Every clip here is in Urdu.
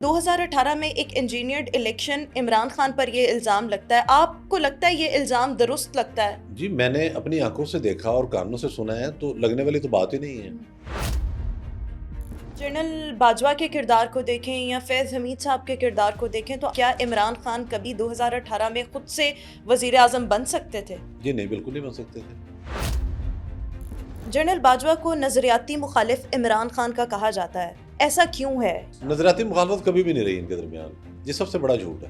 2018 میں ایک انجینئرڈ الیکشن عمران خان پر یہ الزام لگتا ہے، آپ کو لگتا ہے یہ الزام درست لگتا ہے؟ جی میں نے اپنی آنکھوں سے دیکھا اور کانوں سے سنا ہے، تو لگنے والی تو بات ہی نہیں ہے۔ جنرل باجوہ کے کردار کو دیکھیں یا فیض حمید صاحب کے کردار کو دیکھیں تو کیا عمران خان کبھی 2018 میں خود سے وزیر اعظم بن سکتے تھے؟ جی نہیں، بالکل نہیں بن سکتے تھے۔ جنرل باجوہ کو نظریاتی مخالف عمران خان کا کہا جاتا ہے، ایسا کیوں ہے؟ نظریاتی مخالفت کبھی بھی نہیں رہی ان کے درمیان، یہ سب سے بڑا جھوٹ ہے۔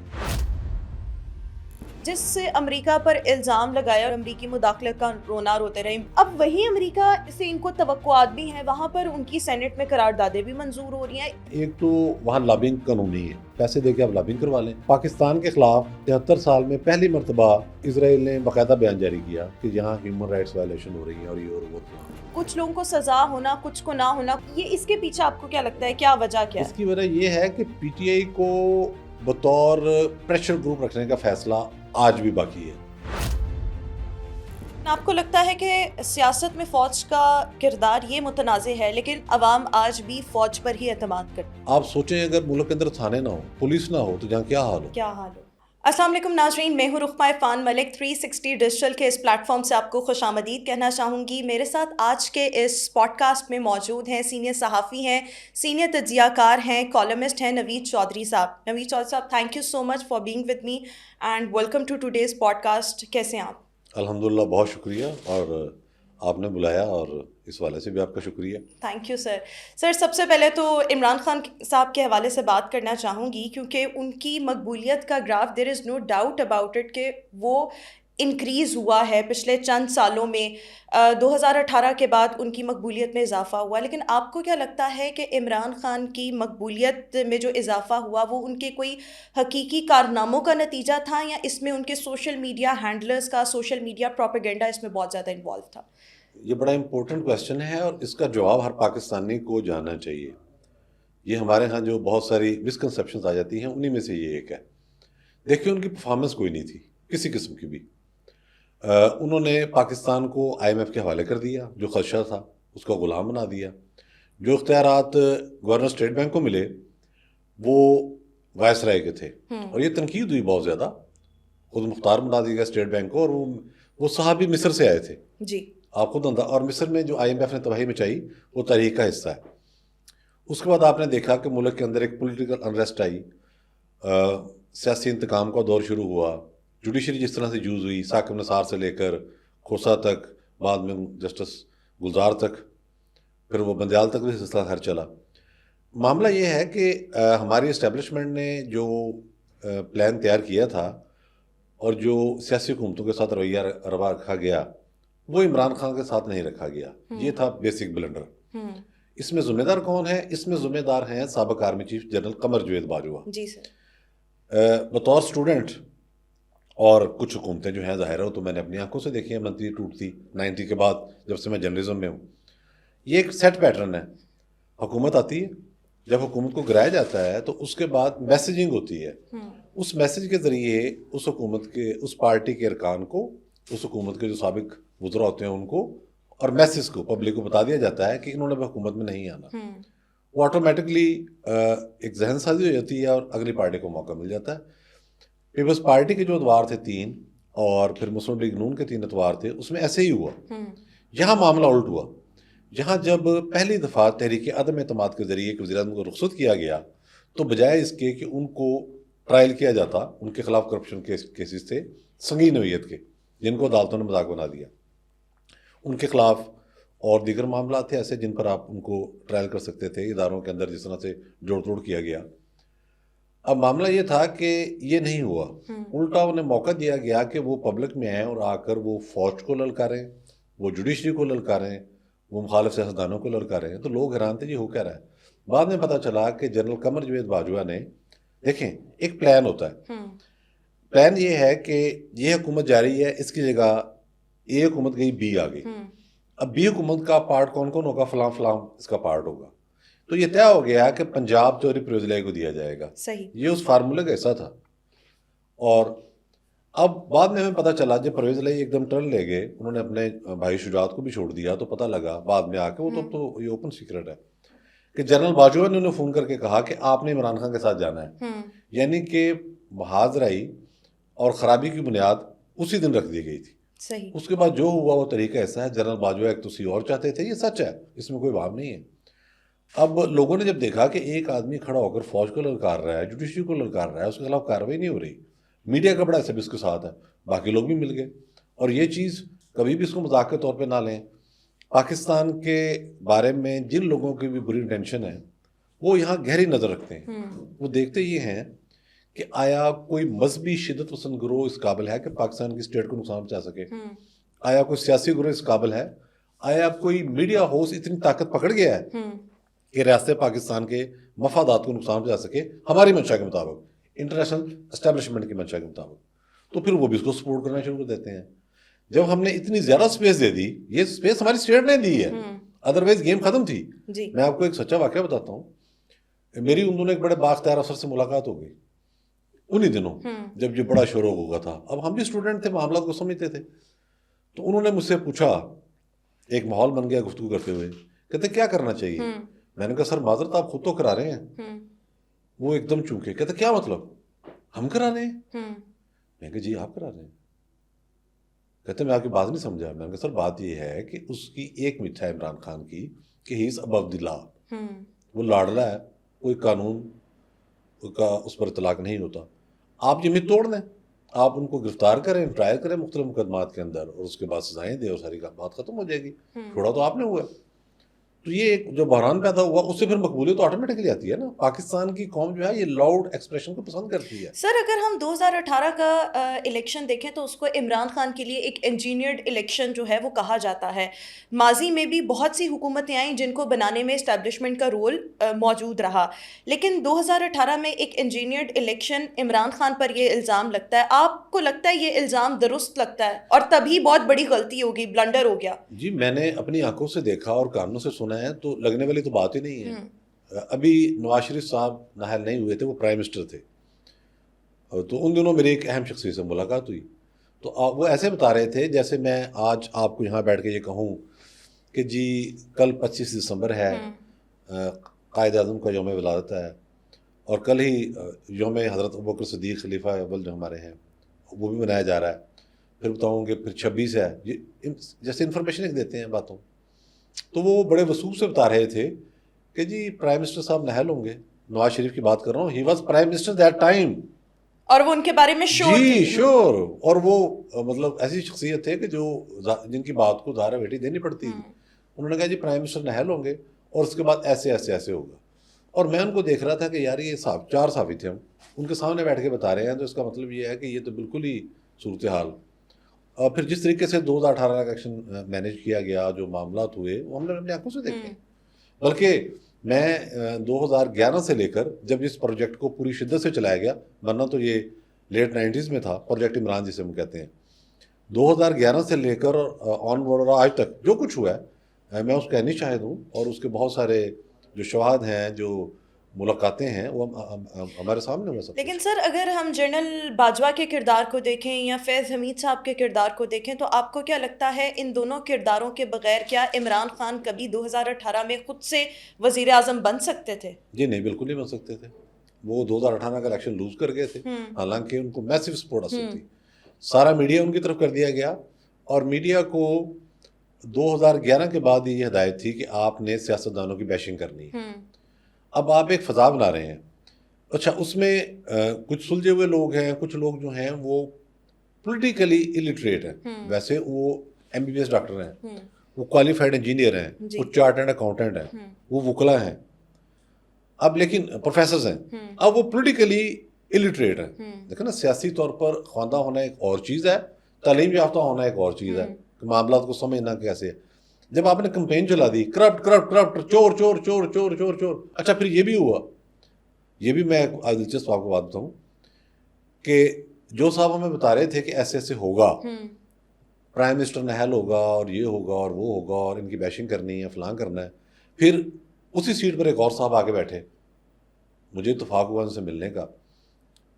جس سے امریکہ پر الزام لگایا اور امریکی مداخلت کا رونا روتے رہے، اب وہی امریکہ سے ان کو توقعات بھی ہیں، وہاں پر ان کی سینٹ میں قراردادیں بھی منظور ہو رہی ہیں۔ ایک تو وہاں لابنگ قانونی ہے، پیسے دے کے آپ لابنگ کروا لیں۔ پاکستان کے خلاف 73 سال میں پہلی مرتبہ اسرائیل نے باقاعدہ بیان جاری کیا کہ یہاں ہیومن رائٹس وائلیشن ہو رہی ہیں اور یہ اور وہ۔ کچھ لوگوں کو سزا ہونا، کچھ کو نہ ہونا، یہ اس کے پیچھے آپ کو کیا لگتا ہے، کیا وجہ کیا ہے؟ اس کی وجہ یہ ہے کہ پی ٹی آئی کو بطور پریشر گروپ رکھنے کا فیصلہ آج بھی باقی ہے۔ آپ کو لگتا ہے کہ سیاست میں فوج کا کردار یہ متنازع ہے لیکن عوام آج بھی فوج پر ہی اعتماد کرتی؟ آپ سوچیں اگر ملک کے اندر تھانے نہ ہو، پولیس نہ ہو تو جہاں کیا حال ہو؟ کیا حال ہو؟ السلام علیکم ناظرین، میں ہوں رخمہ عرفان ملک۔ 360 ڈیجیٹل کے اس پلیٹ فارم سے آپ کو خوش آمدید کہنا چاہوں گی۔ میرے ساتھ آج کے اس پوڈ کاسٹ میں موجود ہیں سینئر صحافی ہیں، سینئر تجزیہ کار ہیں، کالمسٹ ہیں نوید چودھری صاحب۔ نوید چودھری صاحب، thank you so much for being with me and welcome to today's podcast. کیسے ہیں آپ؟ الحمدللہ، بہت شکریہ، اور آپ نے بلایا اور اس والے سے بھی آپ کا شکریہ۔ Thank you sir. سر، سب سے پہلے تو عمران خان صاحب کے حوالے سے بات کرنا چاہوں گی کیونکہ ان کی مقبولیت کا graph there is no doubt about it کہ وہ انکریز ہوا ہے پچھلے چند سالوں میں۔ 2018 کے بعد ان کی مقبولیت میں اضافہ ہوا، لیکن آپ کو کیا لگتا ہے کہ عمران خان کی مقبولیت میں جو اضافہ ہوا وہ ان کے کوئی حقیقی کارناموں کا نتیجہ تھا یا اس میں ان کے سوشل میڈیا ہینڈلرز کا سوشل میڈیا پروپیگنڈا اس میں بہت زیادہ انوالو تھا؟ یہ بڑا امپورٹنٹ کویسچن ہے اور اس کا جواب ہر پاکستانی کو جاننا چاہیے۔ یہ ہمارے ہاں جو بہت ساری مسکنسیپشنز آ جاتی ہیں، انہی میں سے یہ ایک ہے۔ دیکھیں، ان کی پرفارمنس کوئی نہیں تھی کسی قسم کی بھی۔ انہوں نے پاکستان کو آئی ایم ایف کے حوالے کر دیا، جو خدشہ تھا اس کا غلام بنا دیا۔ جو اختیارات گورنر اسٹیٹ بینک کو ملے وہ وائس رائے کے تھے، اور یہ تنقید ہوئی بہت زیادہ۔ خود مختار بنا دیا گیا اسٹیٹ بینک کو، اور وہ صحابی مصر سے آئے تھے۔ جی، آپ خود اور مصر میں جو آئی ایم ایف نے تباہی مچائی وہ تاریخ کا حصہ ہے۔ اس کے بعد آپ نے دیکھا کہ ملک کے اندر ایک پولیٹیکل انریسٹ آئی، سیاسی انتقام کا دور شروع ہوا، جوڈیشری جس طرح سے یوز ہوئی، ثاقب نثار سے لے کر کھوسا تک، بعد میں جسٹس گلزار تک، پھر وہ بندیال تک بھی سلسلہ خیر چلا۔ معاملہ یہ ہے کہ ہماری اسٹیبلشمنٹ نے جو پلان تیار کیا تھا اور جو سیاسی حکومتوں کے ساتھ رویہ روا رکھا گیا وہ عمران خان کے ساتھ نہیں رکھا گیا۔ یہ تھا بیسک بلنڈر۔ اس میں ذمہ دار کون ہے؟ اس میں ذمہ دار ہیں سابق army chief general Qamar Javed Bajwa. جی سر۔ بطور اسٹوڈنٹ، اور کچھ حکومتیں جو ہیں ظاہر ہو تو میں نے اپنی آنکھوں سے دیکھی ہیں بنتی ٹوٹتی 90 کے بعد، جب سے میں جرنلزم میں ہوں۔ یہ ایک سیٹ پیٹرن ہے۔ حکومت آتی ہے، جب حکومت کو گرایا جاتا ہے تو اس کے بعد میسیجنگ ہوتی ہے۔ اس میسیج کے ذریعے اس حکومت کے، اس پارٹی کے ارکان کو، اس حکومت کے جو سابق وزراء ہوتے ہیں ان کو، اور میسیج کو پبلک کو بتا دیا جاتا ہے کہ انہوں نے حکومت میں نہیں آنا۔ وہ آٹومیٹکلی ایک ذہن سازی ہو جاتی ہے اور اگلی پارٹی کو موقع مل جاتا ہے۔ پیپلز پارٹی کے جو ادوار تھے 3 اور پھر مسلم لیگ نون کے 3 ادوار تھے، اس میں ایسے ہی ہوا۔ یہاں معاملہ الٹ ہوا۔ یہاں جب پہلی دفعہ تحریک عدم اعتماد کے ذریعے ایک وزیر اعظم کو رخصت کیا گیا تو بجائے اس کے کہ ان کو ٹرائل کیا جاتا، ان کے خلاف کرپشن کیسز تھے سنگین نوعیت کے جن کو عدالتوں نے مذاق بنا دیا، ان کے خلاف اور دیگر معاملات تھے ایسے جن پر آپ ان کو ٹرائل کر سکتے تھے اداروں کے اندر، جس طرح سے جوڑ توڑ کیا گیا۔ اب معاملہ یہ تھا کہ یہ نہیں ہوا، الٹا انہیں موقع دیا گیا کہ وہ پبلک میں آئیں اور آ کر وہ فوج کو للکاریں، وہ جوڈیشری کو للکاریں، وہ مخالف سیاستدانوں کو للکاریں۔ تو لوگ حیران تھے، یہ ہو کیا رہا ہے۔ بعد میں پتہ چلا کہ جنرل قمر جاوید باجوہ نے، دیکھیں ایک پلان ہوتا ہے، پلان یہ ہے کہ یہ حکومت جاری ہے، اس کی جگہ اے حکومت گئی، بی آ گئی۔ اب بی حکومت کا پارٹ کون کون ہوگا؟ فلاں فلاں اس کا پارٹ ہوگا۔ تو یہ طے ہو گیا کہ پنجاب چوری پرویز لائی کو دیا جائے گا۔ صحیح، یہ اس فارمولے کا حصہ تھا۔ اور اب بعد میں ہمیں پتہ چلا جب پرویز لائی ایک دم ٹرن لے گئے، انہوں نے اپنے بھائی شجاعت کو بھی چھوڑ دیا، تو پتہ لگا بعد میں آ کے، وہ تو یہ اوپن سیکرٹ ہے کہ جنرل باجوہ نے انہیں فون کر کے کہا کہ آپ نے عمران خان کے ساتھ جانا ہے، یعنی کہ محاذرائی اور خرابی کی بنیاد اسی دن رکھ دی گئی تھی. صحیح. اس کے بعد جو ہوا وہ طریقہ ایسا ہے، جنرل باجوہ ایک تو سی اور چاہتے تھے، یہ سچ ہے، اس میں کوئی بھام نہیں ہے. اب لوگوں نے جب دیکھا کہ ایک آدمی کھڑا ہو کر فوج کو للکار رہا ہے، جوڈیشری کو للکار رہا ہے، اس کے خلاف کارروائی نہیں ہو رہی، میڈیا کا بڑا ایسا بھی اس کے ساتھ ہے، باقی لوگ بھی مل گئے. اور یہ چیز کبھی بھی اس کو مذاق کے طور پہ نہ لیں. پاکستان کے بارے میں جن لوگوں کی بھی بری انٹینشن ہے وہ یہاں گہری نظر رکھتے ہیں. وہ دیکھتے یہ ہیں کہ آیا کوئی مذہبی شدت پسند گروہ اس قابل ہے کہ پاکستان کی اسٹیٹ کو نقصان پہنچا سکے؟ آیا کوئی سیاسی گروہ اس قابل ہے؟ آیا کوئی میڈیا ہاؤس اتنی طاقت پکڑ گیا ہے کہ ریاست پاکستان کے مفادات کو نقصان پہنچا سکے ہماری منشا کے مطابق، انٹرنیشنل اسٹیبلشمنٹ کی منشا کے مطابق؟ تو پھر وہ بھی اس کو سپورٹ کرنا شروع کر دیتے ہیں. جب ہم نے اتنی زیادہ سپیس دے دی، یہ سپیس ہماری اسٹیٹ نے دی ہے، ادروائز گیم ختم تھی. میں آپ کو ایک سچا واقعہ بتاتا ہوں. میری ان دنوں ایک بڑے بااختیار افسر سے ملاقات ہو گئی انہی دنوں جب یہ بڑا شور ہوگا تھا. اب ہم بھی اسٹوڈنٹ تھے، معاملات کو سمجھتے تھے. تو انہوں نے مجھ سے پوچھا، ایک ماحول بن گیا گفتگو کرتے ہوئے، کہتے کیا کرنا چاہیے؟ میں نے کہا سر معذرت آپ خود تو کرا رہے ہیں. وہ ایک دم چونکے، کہتے کیا مطلب ہم کرا رہے ہیں؟ میں نے کہا جی آپ کرا رہے ہیں. کہتے میں آپ کی بات نہیں سمجھا. میں نے کہا سر بات یہ ہے کہ اس کی ایک متھا ہے عمران خان کی کہ ہی از ابو دی لا، وہ لاڈلا ہے، کوئی قانون کا اس پر اطلاق نہیں ہوتا. آپ یہ مت توڑ دیں، آپ ان کو گرفتار کریں، ٹرائل کریں مختلف مقدمات کے اندر، اور اس کے بعد سزائیں دیں اور ساری بات ختم ہو جائے گی. چھوڑا تو آپ نے ہوا. تو یہ ایک جو بحران پیدا ہوا اس سے پھر مقبولیت تو آٹومیٹکلی آتی ہے نا. پاکستان کی قوم جو ہے یہ لاؤڈ ایکسپریشن کو پسند کرتی ہے. سر اگر ہم 2018 کا الیکشن دیکھیں تو اس کو عمران خان کے لیے ایک انجینئرڈ الیکشن جو ہے وہ کہا جاتا ہے. ماضی میں بھی بہت سی حکومتیں آئیں جن کو بنانے میں اسٹیبلشمنٹ کا رول موجود رہا، لیکن 2018 میں ایک انجینئرڈ الیکشن عمران خان پر یہ الزام لگتا ہے. آپ کو لگتا ہے یہ الزام درست لگتا ہے اور تبھی بہت بڑی غلطی ہوگی، بلنڈر ہو گیا؟ جی میں نے اپنی آنکھوں سے دیکھا اور کانوں سے سنا ہے، تو لگنے والی تو بات ہی نہیں ہے. ابھی نواز شریف صاحب نااہل نہیں ہوئے تھے، وہ پرائم منسٹر تھے، تو ان دنوں میری ایک اہم شخصیت سے ملاقات ہوئی. تو وہ ایسے بتا رہے تھے جیسے میں آج آپ کو یہاں بیٹھ کے یہ کہوں کہ جی کل 25 دسمبر ہے، قائد اعظم کا یوم ولادت ہے، اور کل ہی یوم حضرت ابوبکر صدیق خلیفہ اول جو ہمارے ہیں وہ بھی منایا جا رہا ہے. پھر بتاؤں کہ پھر 26 ہے، یہ جیسے انفارمیشن ایک دیتے ہیں باتوں. تو وہ بڑے وثوق سے بتا رہے تھے کہ جی پرائم منسٹر صاحب نااہل ہوں گے. نواز شریف کی بات کر رہا ہوں، he was prime minister that time, اور وہ ان کے بارے میں شور جی شور. اور وہ مطلب ایسی شخصیت تھے کہ جو جن کی بات کو ظاہر بیٹی دینی پڑتی تھی. انہوں نے کہا جی پرائم منسٹر نااہل ہوں گے اور اس کے بعد ایسے ایسے ایسے ہوگا. اور میں ان کو دیکھ رہا تھا کہ یار یہ چار صحافی تھے، ہم ان کے سامنے بیٹھ کے بتا رہے ہیں، تو اس کا مطلب یہ ہے کہ یہ تو بالکل ہی صورتحال. اور پھر جس طریقے سے 2018 کا الیکشن مینیج کیا گیا، جو معاملات ہوئے وہ ہم نے اپنی آنکھوں سے دیکھے. بلکہ میں 2011 سے لے کر جب اس پروجیکٹ کو پوری شدت سے چلایا گیا، ورنہ تو یہ لیٹ 90s میں تھا پروجیکٹ عمران جسے ہم کہتے ہیں، 2011 سے لے کر آن ورڈ آج تک جو کچھ ہوا ہے میں اس کا عینی شاہد ہوں. اور اس کے بہت سارے جو شواہد ہیں، جو ملاقاتیں ہیں، وہ ہمارے سامنے ہوئے سب. لیکن سر اگر ہم جنرل باجوہ کے کردار کو دیکھیں یا فیض حمید صاحب کے کردار کو دیکھیں تو آپ کو کیا لگتا ہے ان دونوں کرداروں کے بغیر کیا عمران خان کبھی 2018 میں خود سے وزیر اعظم بن سکتے تھے؟ جی نہیں، بالکل نہیں بن سکتے تھے. وہ 2018 کا الیکشن لوز کر گئے تھے، حالانکہ ان کو میسو سپورٹ حاصل تھی. سارا میڈیا ان کی طرف کر دیا گیا، اور میڈیا کو 2011 کے بعد یہ ہدایت تھی کہ آپ نے سیاستدانوں کی بیشنگ کرنی ہے. اب آپ ایک فضا بنا رہے ہیں. اچھا اس میں کچھ سلجھے ہوئے لوگ ہیں، کچھ لوگ جو ہیں وہ پولیٹیکلی الٹریٹ ہیں. ویسے وہ MBBS ڈاکٹر ہیں، وہ کوالیفائڈ انجینئر ہیں، وہ چارٹرڈ اکاؤنٹنٹ ہیں، وہ وکلا ہیں، اب لیکن پروفیسرز ہیں. اب وہ پولیٹیکلی الٹریٹ ہیں. دیکھیں نا، سیاسی طور پر خواندہ ہونا ایک اور چیز ہے، تعلیم یافتہ ہونا ایک اور چیز ہے، کہ معاملات کو سمجھنا کیسے ہے. جب آپ نے کمپین چلا دی کرپٹ کرپٹ کرپٹ، چور چور چور چور چور چور، اچھا پھر یہ بھی ہوا. یہ بھی میں دلچسپ آپ کو بات بتاؤں کہ جو صاحب ہمیں بتا رہے تھے کہ ایسے ایسے ہوگا، پرائم منسٹر نااہل ہوگا اور یہ ہوگا اور وہ ہوگا اور ان کی بیشنگ کرنی ہے، فلاں کرنا ہے، پھر اسی سیٹ پر ایک اور صاحب آگے بیٹھے، مجھے اتفاق ہوا ان سے ملنے کا.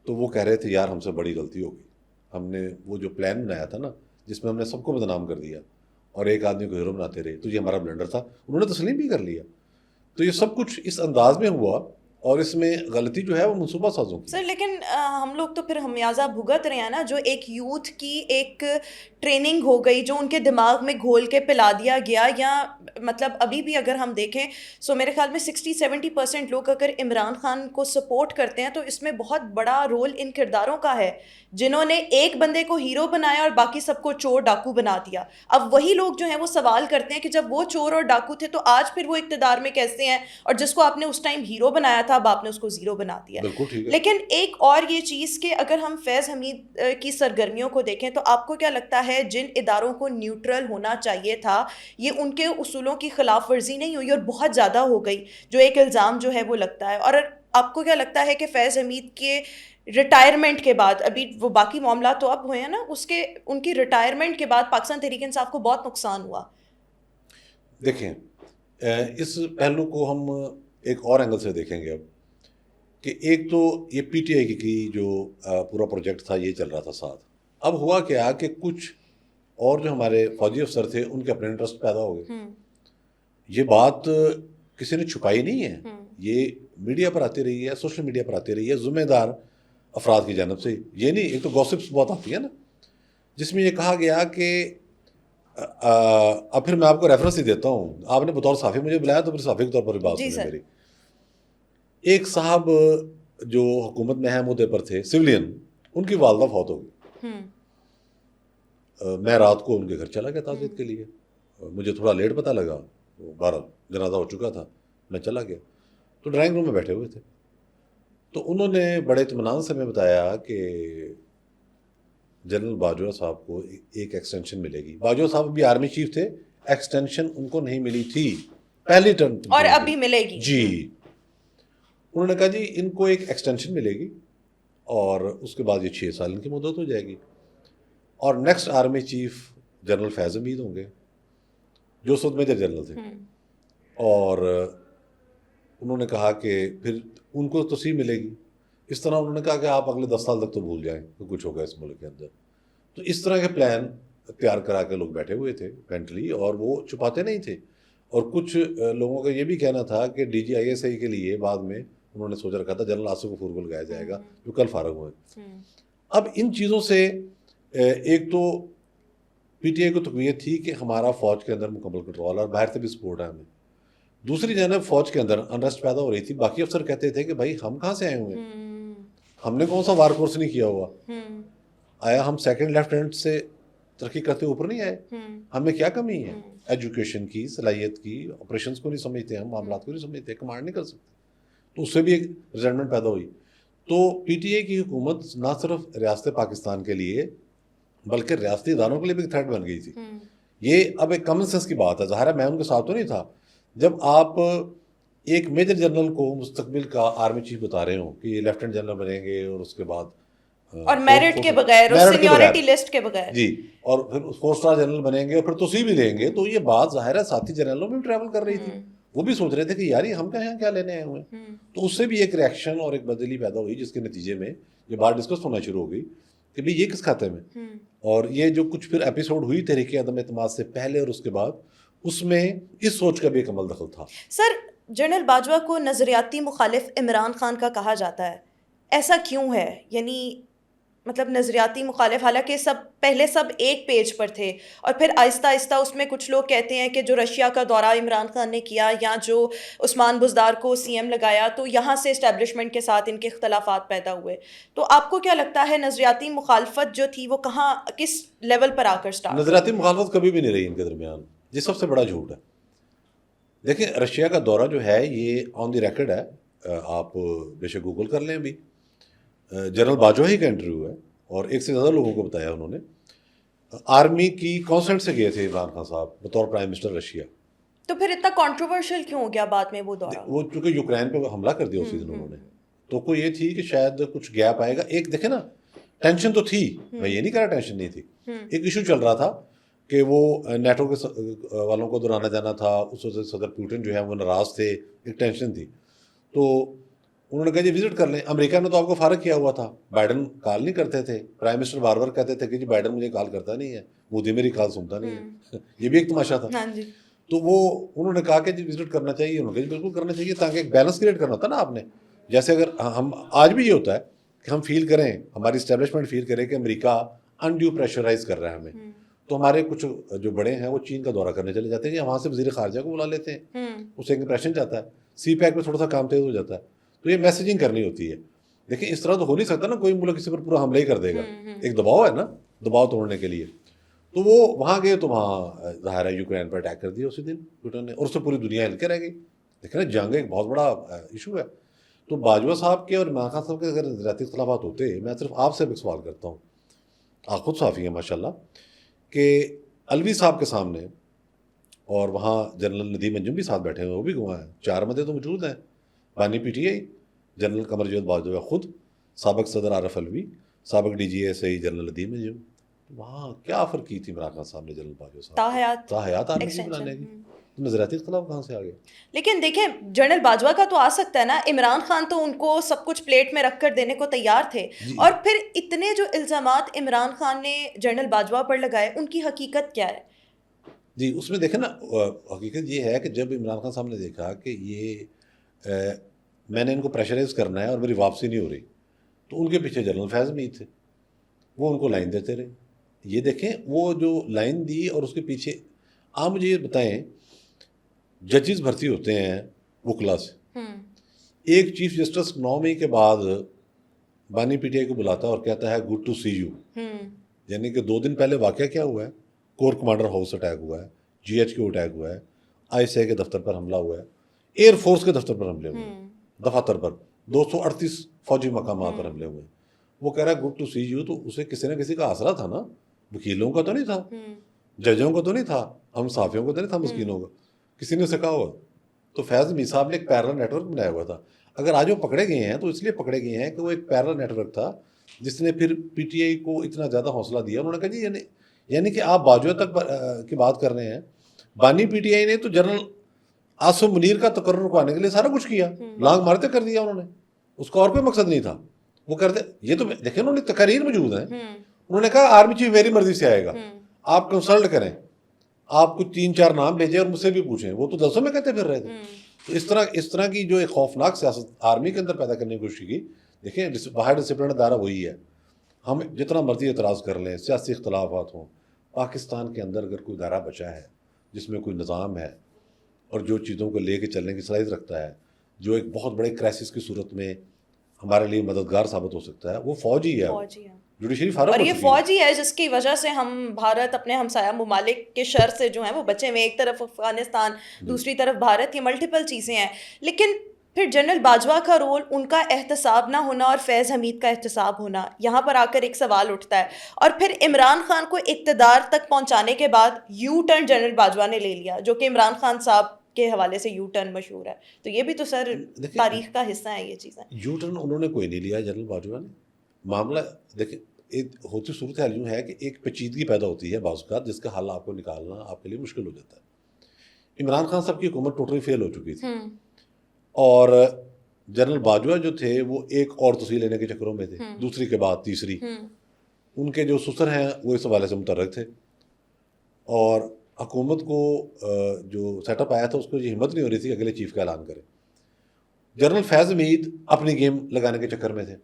تو وہ کہہ رہے تھے یار ہم سے بڑی غلطی ہوگی، ہم نے وہ جو پلان بنایا تھا نا جس میں ہم نے سب کو بدنام کر دیا اور ایک آدمی کو ہیرو بناتے رہے، تو یہ ہمارا بلنڈر تھا. انہوں نے تسلیم بھی کر لیا. تو یہ سب کچھ اس انداز میں ہوا اور اس میں غلطی جو ہے وہ منصوبہ سازوں کی. سر لیکن ہم لوگ تو پھر خمیازہ بھگت رہے ہیں نا, جو ایک یوتھ کی ایک ٹریننگ ہو گئی جو ان کے دماغ میں گھول کے پلا دیا گیا, یا مطلب ابھی بھی اگر ہم دیکھیں سو میرے خیال میں 60-70% لوگ اگر عمران خان کو سپورٹ کرتے ہیں تو اس میں بہت بڑا رول ان کرداروں کا ہے جنہوں نے ایک بندے کو ہیرو بنایا اور باقی سب کو چور ڈاکو بنا دیا. اب وہی لوگ جو ہیں وہ سوال کرتے ہیں کہ جب وہ چور اور ڈاکو تھے تو آج پھر وہ اقتدار میں کیسے ہیں, اور جس کو آپ نے اس ٹائم ہیرو بنایا تھا اب آپ نے اس کو زیرو بنا دیا. بالکل ٹھیک ہے. لیکن ایک اور یہ چیز کہ اگر ہم فیض حمید کی سرگرمیوں کو دیکھیں تو آپ کو کیا لگتا ہے جن اداروں کو نیوٹرل ہونا چاہیے تھا یہ ان کے اصولوں کی خلاف ورزی نہیں ہوئی اور بہت زیادہ ہو گئی, جو ایک الزام جو ہے وہ لگتا ہے؟ اور آپ کو کیا لگتا ہے کہ فیض حمید کے ریٹائرمنٹ کے بعد, ابھی وہ باقی معاملات تو اب ہوئے ہیں نا, اس کے ان کی ریٹائرمنٹ کے بعد پاکستان تحریک انصاف کو بہت نقصان ہوا؟ دیکھیں اس پہلو کو ہم ایک اور اینگل سے دیکھیں گے اب, کہ ایک تو یہ پی ٹی آئی کی جو پورا پروجیکٹ تھا یہ چل رہا تھا ساتھ. اب ہوا کیا کہ کچھ اور جو ہمارے فوجی افسر تھے ان کے اپنے انٹرسٹ پیدا ہو گئے. یہ بات کسی نے چھپائی نہیں ہے, یہ میڈیا پر آتی رہی ہے, سوشل میڈیا پر آتی رہی ہے ذمہ دار افراد کی جانب سے. یہ نہیں, ایک تو گوسپس بہت آتی ہے نا جس میں یہ کہا گیا کہ اب پھر میں آپ کو ریفرنس ہی دیتا ہوں, آپ نے بطور صحافی مجھے بلایا تو پھر صحافی کے طور پر بھی بات سنیں میری. ایک صاحب جو حکومت میں اہم عہدے پر تھے سویلین, ان کی والدہ فوت ہو گئی. میں رات کو ان کے گھر چلا گیا تعزیت کے لیے, مجھے تھوڑا لیٹ پتہ لگا, 12 جنازہ ہو چکا تھا, میں چلا گیا تو ڈرائنگ روم میں بیٹھے ہوئے تھے تو انہوں نے بڑے اطمینان سے میں بتایا کہ جنرل باجوہ صاحب کو ایک ایکسٹینشن ملے گی. باجوہ صاحب بھی آرمی چیف تھے, ایکسٹینشن ان کو نہیں ملی تھی پہلی ٹرم اور ابھی ملے گی. جی انہوں نے کہا جی ان کو ایک ایکسٹینشن ملے گی اور اس کے بعد یہ 6 سال ان کی مدت ہو جائے گی, اور نیکسٹ آرمی چیف جنرل فیض حمید ہوں گے جو اس وقت میجر جنرل تھے. اور انہوں نے کہا کہ پھر ان کو توسیع ملے گی. اس طرح انہوں نے کہا کہ آپ اگلے 10 سال تک تو بھول جائیں کہ کچھ ہوگا اس ملک کے اندر. تو اس طرح کے پلان تیار کرا کے لوگ بیٹھے ہوئے تھے مینٹلی, اور وہ چھپاتے نہیں تھے. اور کچھ لوگوں کا یہ بھی کہنا تھا کہ D G I S I کے لیے بعد میں انہوں نے سوچ رکھا تھا جنرل آصف غفور کو لگایا جائے گا جو کل فارغ ہوئے. اب ان چیزوں سے ایک تو پی ٹی آئی کو تقویت تھی کہ ہمارا فوج کے اندر مکمل کنٹرول اور باہر سے بھی سپورٹ ہے ہمیں. دوسری جانب فوج کے اندر انریسٹ پیدا ہو رہی تھی. باقی افسر کہتے تھے کہ بھائی ہم کہاں سے آئے ہوئے ہیں, ہم نے کون سا وار کورس نہیں کیا ہوا, آیا ہم سیکنڈ لیفٹیننٹ سے ترقی کرتے اوپر نہیں آئے, ہمیں کیا کمی ہے ایجوکیشن کی, صلاحیت کی, آپریشنس کو نہیں سمجھتے ہم, معاملات کو نہیں سمجھتے, کمانڈ نہیں کر سکتے. تو اس سے بھی ایک ریزنٹمنٹ پیدا ہوئی. تو پی ٹی آئی کی حکومت نہ صرف ریاست پاکستان کے لیے بلکہ ریاستی اداروں کے لیے بھی تھریٹ بن گئی تھی. یہ اب ایک کامن سینس کی بات ہے, ظاہر ہے میں ان کے ساتھ تو نہیں تھا. جب آپ ایک میجر جنرل کو مستقبل کا آرمی چیف بتا رہے ہوں کہ یہ لیفٹیننٹ جنرل بنیں گے اور اس کے بعد اور میرٹ کے بغیر, سینیورٹی لسٹ کے بغیر, جی, اور پھر 4 اسٹار جنرل بنیں گے اور پھر توسیع بھی لیں گے. تو یہ بات ظاہر ہے ساتھی جنرلوں میں بھی ٹریول کر رہی تھی. وہ بھی سوچ رہے تھے کہ یار یہ ہم کیا لینے آئے ہوئے ہیں. تو اس سے بھی ایک ریئیکشن اور ایک بدلی پیدا ہوئی جس کے نتیجے میں یہ بات ڈسکس ہونا شروع ہو گئی کہ بھئی یہ کس کھاتے میں. اور یہ جو کچھ پھر ایپیسوڈ ہوئی تحریک عدم اعتماد سے پہلے اور اس کے بعد, اس میں اس سوچ کا بھی ایک عمل دخل تھا. سر جنرل باجوہ کو نظریاتی مخالف عمران خان کا کہا جاتا ہے, ایسا کیوں ہے؟ یعنی مطلب نظریاتی مخالف, حالانکہ پہلے سب ایک پیج پر تھے اور پھر آہستہ آہستہ اس میں کچھ لوگ کہتے ہیں کہ جو رشیا کا دورہ عمران خان نے کیا یا جو عثمان بزدار کو سی ایم لگایا تو یہاں سے اسٹیبلشمنٹ کے ساتھ ان کے اختلافات پیدا ہوئے. تو آپ کو کیا لگتا ہے نظریاتی مخالفت جو تھی وہ کہاں, کس لیول پر آ کر اسٹارٹ؟ نظریاتی مخالفت کبھی بھی نہیں رہی ان کے درمیان, یہ سب سے بڑا جھوٹ ہے. دیکھیں رشیا کا دورہ جو ہے یہ آن دی ریکارڈ ہے, آپ بے شک گوگل کر لیں. ابھی جنرل باجوہ ہی کا انٹرویو ہے اور ایک سے زیادہ لوگوں کو بتایا انہوں نے. آرمی کی کانسنٹ سے گئے تھے عمران خان صاحب بطور پرائم منسٹر رشیا. تو پھر اتنا کنٹروورشل کیوں ہو گیا بعد میں وہ دورہ؟ وہ چونکہ یوکرین پہ حملہ کر دیا اسی دن انہوں نے, تو کوئی یہ تھی کہ شاید کچھ گیپ آئے گا. ایک دیکھیں نا ٹینشن تو تھی, میں یہ نہیں کہہ رہا ٹینشن نہیں تھی. ایک ایشو چل رہا تھا کہ وہ نیٹو کے والوں کو دور آنا جانا تھا, اس وجہ سے صدر پوٹن جو ہے وہ ناراض تھے, ایک ٹینشن تھی. تو انہوں نے کہا جی وزٹ کر لیں. امریکہ نے تو آپ کو فارغ کیا ہوا تھا, بائیڈن کال نہیں کرتے تھے. پرائم منسٹر بار بار کہتے تھے کہ جی بائیڈن مجھے کال کرتا نہیں ہے, مودی میری کال سنتا نہیں ہے. یہ بھی ایک تماشا تھا. تو وہ انہوں نے کہا کہ جی وزٹ کرنا چاہیے، انہوں نے کہا جی بالکل کرنا چاہیے، تاکہ ایک بیلنس کریٹ کرنا ہوتا ہے نا آپ نے. جیسے اگر ہم آج بھی یہ ہوتا ہے کہ ہم فیل کریں، ہماری اسٹیبلشمنٹ فیل کرے کہ امریکہ انڈیو پریشرائز کر رہا ہے ہمیں، تو ہمارے کچھ جو بڑے ہیں وہ چین کا دورہ کرنے چلے جاتے ہیں یا وہاں سے وزیر خارجہ کو بلا لیتے ہیں، اس سے ایک امپریشن جاتا ہے، سی پیک میں تھوڑا سا کام تیز ہو جاتا ہے. تو یہ میسیجنگ کرنی ہوتی ہے. دیکھیں اس طرح تو ہو نہیں سکتا نا کوئی ملک کسی پر پورا حملہ ہی کر دے گا، ایک دباؤ ہے نا، دباؤ توڑنے کے لیے. تو وہ وہاں گئے تو وہاں ظاہر ہے یوکرین پر اٹیک کر دیا اسی دن پوٹن نے، اور اس سے پوری دنیا ہل کے رہ گئی. دیکھیں نا جنگ ایک بہت بڑا ایشو ہے. تو باجوہ صاحب کے اور عمران خان صاحب کے اگر ذاتی اختلافات ہوتے، میں صرف آپ سے ایک سوال کرتا ہوں، آپ خود صحافی ہیں ماشاءاللہ، کہ الوی صاحب کے سامنے اور وہاں جنرل ندیم انجم بھی ساتھ بیٹھے ہیں، وہ بھی گواہ ہیں، 4 مدے تو موجود ہیں، بانی P T I, general Qamar Javed Bajwa خود، سابق صدر عارف الوی، سابق D G S I general Nadeem Anjum. وہاں کیا آفر کی تھی عمران خان صاحب نے جنرل باجوہ صاحب کو؟ تاحیات آرمی کی بنانے کی. تو نظریاتی اختلاف کہاں سے آ گیا؟ لیکن دیکھیں جنرل باجوہ کا تو آ سکتا ہے نا، عمران خان تو ان کو سب کچھ پلیٹ میں رکھ کر دینے کو تیار تھے. اور پھر اتنے جو الزامات عمران خان نے جنرل باجوہ پر لگائے، ان کی حقیقت کیا ہے؟ جی اس میں دیکھیں نا، حقیقت یہ ہے کہ جب عمران خان صاحب نے دیکھا کہ یہ میں نے ان کو پریشرائز کرنا ہے اور میری واپسی نہیں ہو رہی، تو ان کے پیچھے جنرل فیض حمید تھے، وہ ان کو لائن دیتے رہے. یہ دیکھیں وہ جو لائن دی اور اس کے پیچھے. آپ مجھے یہ بتائیں، ججز بھرتی ہوتے ہیں وکلا سے، ایک چیف جسٹس 9 مئی کے بعد بانی پی ٹی آئی کو بلاتا ہے اور کہتا ہے گڈ ٹو سی یو، یعنی کہ 2 دن پہلے واقعہ کیا ہوا ہے؟ کور کمانڈر ہاؤس اٹیک ہوا ہے، جی ایچ کیو اٹیک ہوا ہے، آئی ایس آئی کے دفتر پر حملہ ہوا ہے، ایئر فورس کے دفتر پر حملے ہوئے ہیں، دفاتر پر 238 فوجی مقامات پر حملے ہوئے ہیں. وہ کہہ رہا ہے گڈ ٹو سی یو، تو اسے کسی نہ کسی کا آسرا تھا نا، وکیلوں کا تو نہیں تھا، ججوں کا تو نہیں تھا، ہم صحافیوں کا تو نہیں تھا، مسکینوں کا، کسی نے اسے کہا ہوگا. تو فیض حمید صاحب نے ایک پیرل نیٹ ورک بنایا ہوا تھا. اگر آج وہ پکڑے گئے ہیں تو اس لیے پکڑے گئے ہیں کہ وہ ایک پیرل نیٹ ورک تھا جس نے پھر پی ٹی آئی کو اتنا زیادہ حوصلہ دیا. انہوں نے کہا جی یعنی کہ آپ باجوہ تک کی بات کر رہے ہیں، بانی پی ٹی آئی نے تو جنرل آصف منیر کا تقرر رکوانے کے لیے سارا کچھ کیا، لانگ مارتے کر دیا انہوں نے، اس کا اور کوئی مقصد نہیں تھا. وہ کرتے یہ تو دیکھیں انہوں نے تقاریر موجود ہیں، انہوں نے کہا آرمی چیف میری مرضی سے آئے گا، آپ کنسلٹ کریں، آپ کچھ 3-4 نام بھیجیں اور مجھ سے بھی پوچھیں. وہ تو دسوں میں کہتے پھر رہے تھے. تو اس طرح کی جو ایک خوفناک سیاست آرمی کے اندر پیدا کرنے کی کوشش کی. دیکھیں باہر ڈسپلن ادارہ وہی ہے، ہم جتنا مرضی اعتراض کر لیں، سیاسی اختلافات ہوں، پاکستان کے اندر اگر کوئی ادارہ بچا ہے جس میں کوئی نظام ہے اور جو چیزوں کو لے کے چلنے کی صلاحیت رکھتا ہے، جو ایک بہت بڑے کرائسس کی صورت میں ہمارے لیے مددگار ثابت ہو سکتا ہے، وہ فوج ہی ہے. جوڈیشری فارغ اور ہو یہ چکی فوج ہی ہے جس کی وجہ سے ہم بھارت اپنے ہمسایہ ممالک کے شر سے جو ہیں وہ بچے میں، ایک طرف افغانستان، دوسری طرف بھارت، یہ ملٹیپل چیزیں ہیں. لیکن پھر جنرل باجوہ کا رول، ان کا احتساب نہ ہونا اور فیض حمید کا احتساب ہونا، یہاں پر آ کر ایک سوال اٹھتا ہے. اور پھر عمران خان کو اقتدار تک پہنچانے کے بعد یو ٹرن جنرل باجوہ نے لے لیا، جو کہ عمران خان صاحب کے حوالے سے یو ٹرن مشہور ہے. تو یہ بھی تو سر تاریخ کا حصہ ہے یہ چیزیں. یو ٹرن انہوں نے کوئی نہیں لیا جنرل باجوہ نے. معاملہ دیکھیں ہوتی صورتحال یوں ہے کہ ایک پیچیدگی پیدا ہوتی ہے بعض اوقات جس کا حل آپ کو نکالنا آپ کے لیے مشکل ہو جاتا ہے. عمران خان صاحب کی حکومت ٹوٹلی فیل ہو چکی تھی اور جنرل باجوہ جو تھے وہ ایک اور توسیع لینے کے چکروں میں تھے، دوسری کے بعد تیسری. ان کے جو سسر ہیں وہ اس حوالے سے متحرک تھے اور حکومت کو جو سیٹ اپ آیا تھا اس کو یہ ہمت نہیں ہو رہی تھی کہ اگلے چیف کا اعلان کرے. جنرل فیض حمید اپنی گیم لگانے کے چکر میں تھے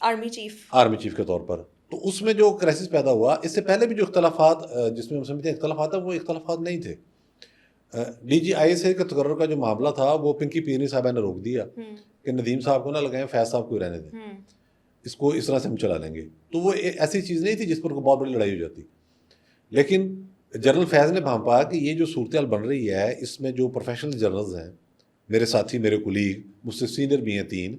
آرمی چیف کے طور پر. تو اس میں جو کرائسس پیدا ہوا، اس سے پہلے بھی جو اختلافات جس میں ہم سمجھتے ہیں اختلافات ہیں، وہ اختلافات نہیں تھے. D G I S I کے تقرر کا جو معاملہ تھا وہ پنکی پیرنی صاحبہ نے روک دیا کہ ندیم صاحب کو نہ لگائیں، فیض صاحب کو رہنے دیں، اس کو اس طرح سے ہم چلا لیں گے. تو وہ ایسی چیز نہیں تھی جس پر بہت بڑی لڑائی ہو جاتی. لیکن جنرل فیض نے بھانپا کہ یہ جو صورتحال بن رہی ہے اس میں جو پروفیشنل جرنلز ہیں، میرے ساتھی، میرے کولیگ، مجھ سے سینئر بھی ہیں 3،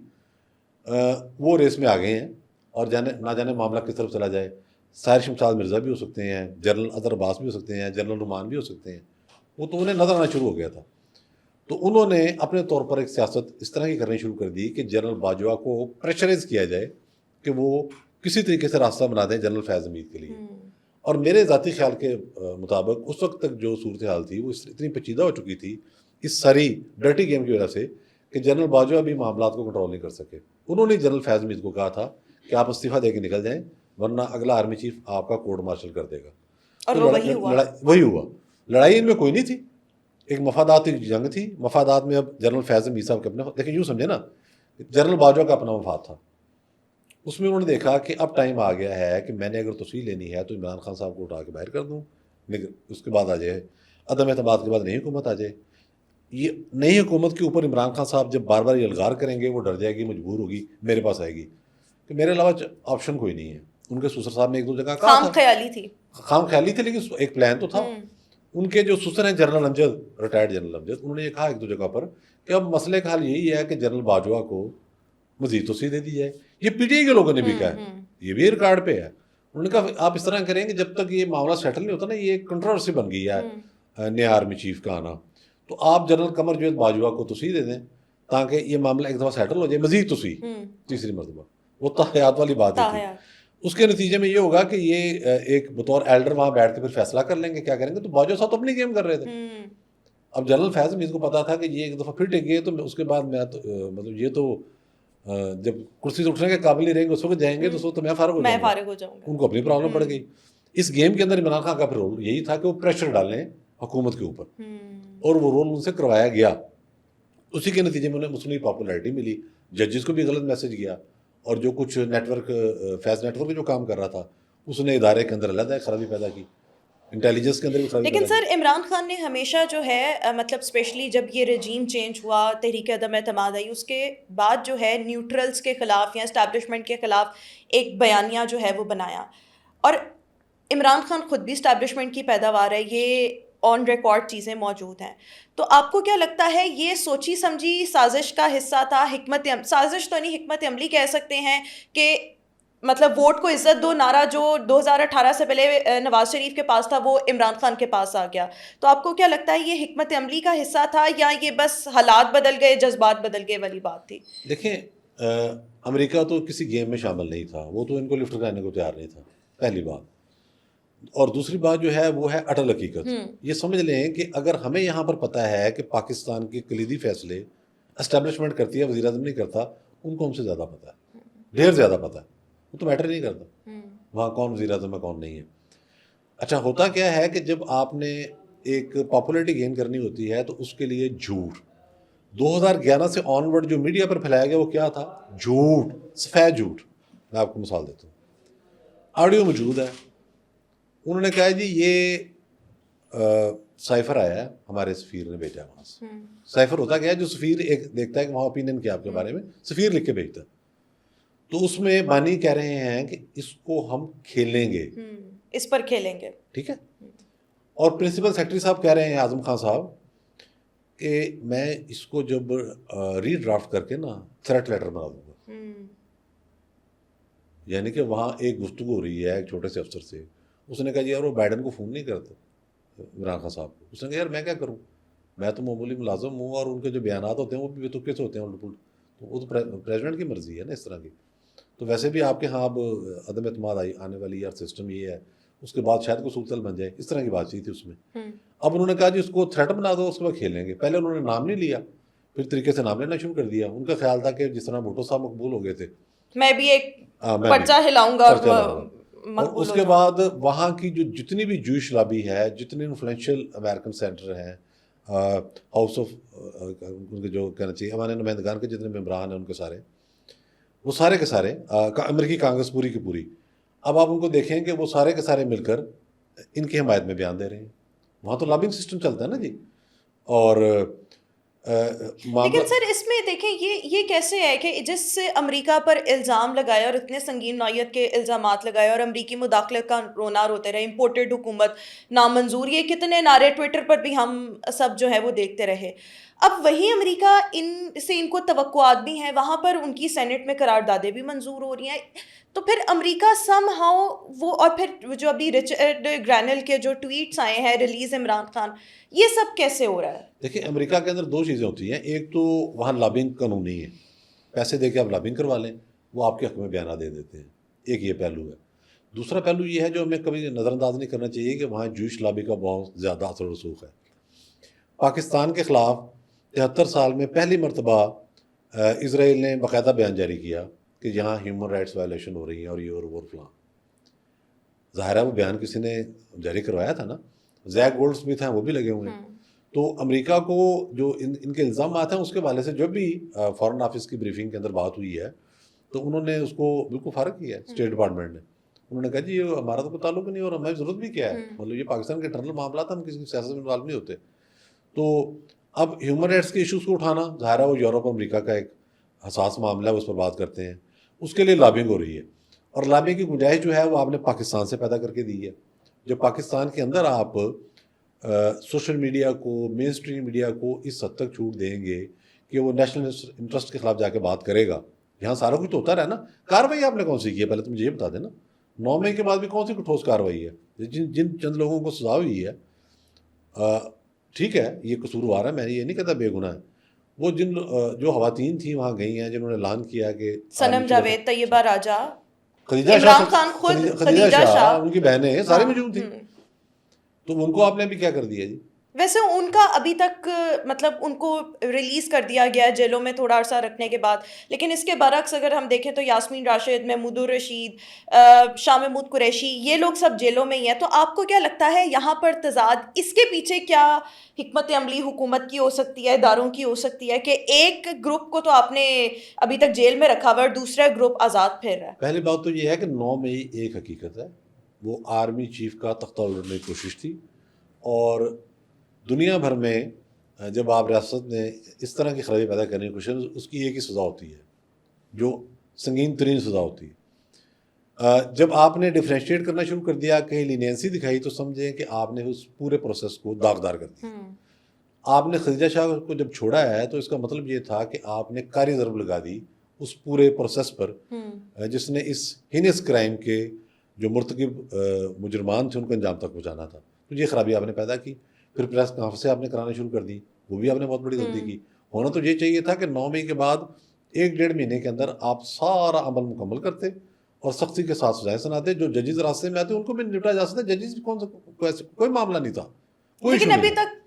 وہ ریس میں آ گئے ہیں اور نہ جانے معاملہ کس طرف چلا جائے. ساحر شمشاد مرزا بھی ہو سکتے ہیں، جنرل اظہر عباس بھی ہو سکتے ہیں، جنرل نعمان بھی ہو سکتے ہیں. وہ تو انہیں نظر آنا شروع ہو گیا تھا. تو انہوں نے اپنے طور پر ایک سیاست اس طرح کی کرنی شروع کر دی کہ جنرل باجوہ کو پریشرائز کیا جائے کہ وہ کسی طریقے سے راستہ بنا دیں جنرل فیض حمید کے لیے. اور میرے ذاتی خیال کے مطابق اس وقت تک جو صورتحال تھی وہ اتنی پیچیدہ ہو چکی تھی اس ساری ڈرٹی گیم کی وجہ سے کہ جنرل باجوہ بھی معاملات کو کنٹرول نہیں کر سکے. انہوں نے جنرل فیض حمید کو کہا تھا کہ آپ استعفیٰ دے کے نکل جائیں ورنہ اگلا آرمی چیف آپ کا کورٹ مارشل کر دے گا. اور وہی ہوا. لڑائی ان میں کوئی نہیں تھی، ایک مفادات کی جنگ تھی. مفادات میں اب جنرل فیض میر صاحب کے اپنے, لیکن یوں سمجھے نا, جنرل باجوہ کا اپنا مفاد تھا. اس میں انہوں نے دیکھا کہ اب ٹائم آ گیا ہے کہ میں نے اگر تصویر لینی ہے تو عمران خان صاحب کو اٹھا کے باہر کر دوں, اس کے بعد آ جائے عدم اعتماد کے بعد نئی حکومت آ جائے. یہ نئی حکومت کے اوپر عمران خان صاحب جب بار بار یہ الغار کریں گے, وہ ڈر جائے گی, مجبور ہوگی, میرے پاس آئے گی کہ میرے علاوہ آپشن کوئی نہیں ہے. ان کے سسر صاحب نے ایک دو جگہ کہا خام خیالی تھی, خام خیالی تھی, لیکن ایک پلان تو تھا. ان کے جو سسر ہیں جنرل امجد, ریٹائرڈ جنرل امجد, انہوں نے یہ کہا ایک دو جگہ پر کہ اب مسئلے کا حل یہی ہے کہ جنرل باجوہ کو مزید توسیع دے دی جائے. یہ پی ٹی آئی کے لوگوں نے بھی کہا ہے, یہ بھی ریکارڈ پہ ہے. انہوں نے کہا آپ اس طرح کریں کہ جب تک یہ معاملہ سیٹل نہیں ہوتا نا, یہ ایک کنٹروورسی بن گئی ہے نیا آرمی چیف کا آنا, تو آپ جنرل قمر جاوید باجوہ کو توسیع دے دیں تاکہ یہ معاملہ ایک دفعہ سیٹل ہو جائے, مزید توسیع تیسری مرتبہ. وہ تحیات والی بات ہے. اس کے نتیجے میں یہ ہوگا کہ یہ ایک بطور ایلڈر وہاں بیٹھ کے پھر فیصلہ کر لیں گے کیا کریں گے. تو باجوہ صاحب تو اپنی گیم کر رہے تھے. اب جنرل فیض میر کو پتا تھا کہ یہ ایک دفعہ پھر ٹک گئے تو اس کے بعد میں مطلب یہ تو جب کرسی سے اٹھنے کے قابل ہی رہیں گے اس وقت جائیں گے تو اس وقت تو میں فارغ ہو جاؤں گا. ان کو اپنی پرابلم پڑ گئی. اس گیم کے اندر عمران خان کا پھر رول یہی تھا کہ وہ پریشر ڈالیں حکومت کے اوپر, اور وہ رول ان سے کروایا گیا. اسی کے نتیجے میں انہیں مسلم پاپولیرٹی ملی, ججز کو بھی غلط میسج گیا, اور جو کچھ نیٹ ورک فیض نیٹ ورک جو کام کر رہا تھا اس نے ادارے کے اندر علیحدہ خرابی پیدا کی, انٹیلیجنس کے اندر بھی خرابی. لیکن سر عمران خان نے ہمیشہ جو ہے مطلب اسپیشلی جب یہ رجیم چینج ہوا, تحریک عدم اعتماد آئی, اس کے بعد جو ہے نیوٹرلز کے خلاف یا اسٹیبلشمنٹ کے خلاف ایک بیانیہ جو ہے وہ بنایا, اور عمران خان خود بھی اسٹیبلشمنٹ کی پیداوار ہے, یہ آن ریکارڈ چیزیں موجود ہیں. تو آپ کو کیا لگتا ہے یہ سوچی سمجھی سازش کا حصہ تھا, سازش تو نہیں, حکمت عملی کہہ سکتے ہیں کہ مطلب ووٹ کو عزت دو نعرہ جو 2018 سے پہلے نواز شریف کے پاس تھا وہ عمران خان کے پاس آ گیا. تو آپ کو کیا لگتا ہے یہ حکمت عملی کا حصہ تھا یا یہ بس حالات بدل گئے, جذبات بدل گئے والی بات تھی؟ دیکھیں, امریکہ تو کسی گیم میں شامل نہیں تھا, وہ تو ان کو لفٹ کرنے کو تیار نہیں تھا, پہلی بات. اور دوسری بات جو ہے وہ ہے اٹل حقیقت. یہ سمجھ لیں کہ اگر ہمیں یہاں پر پتہ ہے کہ پاکستان کے کلیدی فیصلے اسٹیبلشمنٹ کرتی ہے, وزیر اعظم نہیں کرتا, ان کو ہم سے زیادہ پتہ ہے, ڈھیر زیادہ پتہ ہے. وہ تو میٹر نہیں کرتا وہاں کون وزیر اعظم ہے کون نہیں ہے. اچھا ہوتا کیا ہے کہ جب آپ نے ایک پاپولیرٹی گین کرنی ہوتی ہے تو اس کے لیے جھوٹ 2011 سے آن ورڈ جو میڈیا پر پھیلایا گیا وہ کیا تھا؟ جھوٹ, سفید جھوٹ. میں آپ کو مثال دیتا ہوں, آڈیو موجود ہے. انہوں نے کہا جی یہ سائفر آیا ہے, ہمارے سفیر نے بھیجا ہے وہاں سے. سائفر ہوتا کیا ہے, جو سفیر ایک دیکھتا ہے کہ وہاں اوپینین کیا آپ کے بارے میں, سفیر لکھ کے بھیجتا ہے. تو اس میں بانی کہہ رہے ہیں کہ اس کو ہم کھیلیں گے, اس پر کھیلیں گے, ٹھیک ہے. اور پرنسپل سیکرٹری صاحب کہہ رہے ہیں اعظم خان صاحب کہ میں اس کو جب ری ڈرافٹ کر کے نا تھریٹ لیٹر بنا دوں گا. یعنی کہ وہاں ایک گفتگو ہو رہی ہے ایک چھوٹے سے افسر سے. اس نے کہا جی یار وہ بائیڈن کو فون نہیں کرتے عمران خان صاحب کو. اس نے کہا یار میں کیا کروں, میں تو معمولی ملازم ہوں, اور ان کے جو بیانات ہوتے ہیں وہ بھی بے تکے سے ہوتے ہیں, الٹ پلٹ. تو وہ تو پریزیڈنٹ کی مرضی ہے نا اس طرح کی. تو ویسے بھی آپ کے ہاں اب عدم اعتماد آنے والی یا سسٹم یہ ہے, اس کے بعد شاید کوئی صورتحال بن جائے, اس طرح کی بات چیت تھی اس میں. اب انہوں نے کہا جی اس کو تھریٹ بنا دو, اس کے بعد کھیلیں گے. پہلے انہوں نے نام نہیں لیا, پھر طریقے سے نام لینا شروع کر دیا. ان کا خیال تھا کہ جس طرح بھٹو صاحب مقبول ہو گئے تھے, میں بھی ایک پرچہ ہلاؤں گا. اور اس کے بعد وہاں کی جو جتنی بھی جوئش لابی ہے, جتنے انفلوئنشیل امریکن سینٹر ہیں, ہاؤس آف ان کے جو کہنا چاہیے ہمارے نمائندگان کے جتنے ممبران ہیں ان کے سارے, وہ سارے کے سارے, امریکی کانگریس پوری کی پوری, اب آپ ان کو دیکھیں کہ وہ سارے کے سارے مل کر ان کی حمایت میں بیان دے رہے ہیں. وہاں تو لابنگ سسٹم چلتا ہے نا جی. اور لیکن سر اس میں دیکھیں یہ کیسے ہے کہ جس سے امریکہ پر الزام لگایا اور اتنے سنگین نوعیت کے الزامات لگائے اور امریکی مداخلت کا رونا روتے رہے, امپورٹڈ حکومت نامنظور, یہ کتنے نعرے ٹویٹر پر بھی ہم سب جو ہے وہ دیکھتے رہے. اب وہی امریکہ ان کو توقعات بھی ہیں, وہاں پر ان کی سینٹ میں قراردادیں بھی منظور ہو رہی ہیں. تو پھر امریکہ سم ہاؤ وہ, اور پھر جو ابھی رچرڈ گرینل کے جو ٹویٹس آئے ہیں ریلیز عمران خان, یہ سب کیسے ہو رہا ہے؟ دیکھیں امریکہ کے اندر دو چیزیں ہوتی ہیں. ایک تو وہاں لابنگ قانونی ہے, پیسے دے کے آپ لابنگ کروا لیں, وہ آپ کے حق میں بیانات دے دیتے ہیں. ایک یہ پہلو ہے. دوسرا پہلو یہ ہے جو ہمیں کبھی نظر انداز نہیں کرنا چاہیے کہ وہاں جوئش لابی کا بہت زیادہ اثر و رسوخ ہے. پاکستان کے خلاف 73 سال میں پہلی مرتبہ اسرائیل نے باقاعدہ بیان جاری کیا کہ یہاں ہیومن رائٹس وائلیشن ہو رہی ہیں اور یہ اور فلاں. ظاہر ہے وہ بیان کسی نے جاری کروایا تھا نا, زیک گولڈ سمتھ ہیں وہ بھی لگے ہوئے ہیں. تو امریکہ کو جو ان کے الزامات ہیں اس کے حوالے سے جب بھی فارن آفس کی بریفنگ کے اندر بات ہوئی ہے تو انہوں نے اس کو بالکل فارغ کیا ہے اسٹیٹ ڈپارٹمنٹ نے. انہوں نے کہا جی یہ ہمارا تو کوئی تعلق نہیں اور ہمیں ضرورت بھی کیا ہے, مطلب یہ پاکستان کے انٹرنل معاملات ہم کسی سیاست میں انوالو نہیں ہوتے. تو اب ہیومن رائٹس کے ایشوز کو اٹھانا ظاہر ہے وہ یورپ امریکہ کا ایک حساس معاملہ ہے, اس پر بات کرتے ہیں, اس کے لیے لابنگ ہو رہی ہے. اور لابنگ کی گنجائش جو ہے وہ آپ نے پاکستان سے پیدا کر کے دی ہے. جو پاکستان کے اندر آپ سوشل میڈیا کو, مین اسٹریم میڈیا کو اس حد تک چھوٹ دیں گے کہ وہ نیشنل انٹرسٹ کے خلاف جا کے بات کرے گا. یہاں سارا کچھ تو ہوتا رہا نا. کاروائی آپ نے کون سی کی ہے پہلے تو مجھے یہ بتا دیں نا. 9 مئی کے بعد بھی کون سی ٹھوس کاروائی ہے؟ جن چند لوگوں کو سزا ہوئی ہے ٹھیک ہے یہ قصوروار ہے, میں یہ نہیں کہتا بے گناہ ہے. وہ جو خواتین تھیں وہاں گئی ہیں جنہوں نے اعلان کیا کہ صنم جاوید, طیبہ راجہ, خدیجہ عمران خان خود, خدیجہ شاہ, ان کی بہنیں سارے موجود تھیں. تو ان کو آپ نے بھی کیا کر دیا جی؟ ویسے ان کا ابھی تک مطلب ان کو ریلیز کر دیا گیا ہے جیلوں میں تھوڑا عرصہ رکھنے کے بعد, لیکن اس کے برعکس اگر ہم دیکھیں تو یاسمین راشد, محمود الرشید, شاہ محمود قریشی, یہ لوگ سب جیلوں میں ہی ہیں. تو آپ کو کیا لگتا ہے یہاں پر تضاد, اس کے پیچھے کیا حکمت عملی حکومت کی ہو سکتی ہے, اداروں کی ہو سکتی ہے کہ ایک گروپ کو تو آپ نے ابھی تک جیل میں رکھا ہوا ہے اور دوسرا گروپ آزاد پھر رہا ہے؟ پہلی بات تو یہ ہے کہ 9 مئی ایک حقیقت ہے, وہ آرمی چیف کا تختہ الٹنے کی کوشش تھی. اور دنیا بھر میں جب آپ ریاست میں اس طرح کی خرابی پیدا کرنے کی کوشش, اس کی ایک ہی سزا ہوتی ہے جو سنگین ترین سزا ہوتی ہے. جب آپ نے ڈفرینشیٹ کرنا شروع کر دیا, کہیں لینینسی دکھائی, تو سمجھیں کہ آپ نے اس پورے پروسیس کو داغدار کر دیا. آپ نے خدیجہ شاہ کو جب چھوڑا ہے تو اس کا مطلب یہ تھا کہ آپ نے کاری ضرب لگا دی اس پورے پروسیس پر, جس نے اس ہینس کرائم کے جو مرتکب مجرمان تھے ان کو انجام تک پہنچانا تھا. تو یہ خرابی آپ نے پیدا کی. پھر پریس کانفرنسیں آپ نے کرانا شروع کر دی, وہ بھی آپ نے بہت بڑی غلطی کی. ہونا تو یہ چاہیے تھا کہ 9 مئی کے بعد 1-1.5 مہینے کے اندر آپ سارا عمل مکمل کرتے اور سختی کے ساتھ سزائیں سناتے. جو ججز راستے میں آتے ان کو بھی نپٹا جا سکتا. ججز بھی کوئی معاملہ نہیں تھا, کوئی لیکن ابھی تک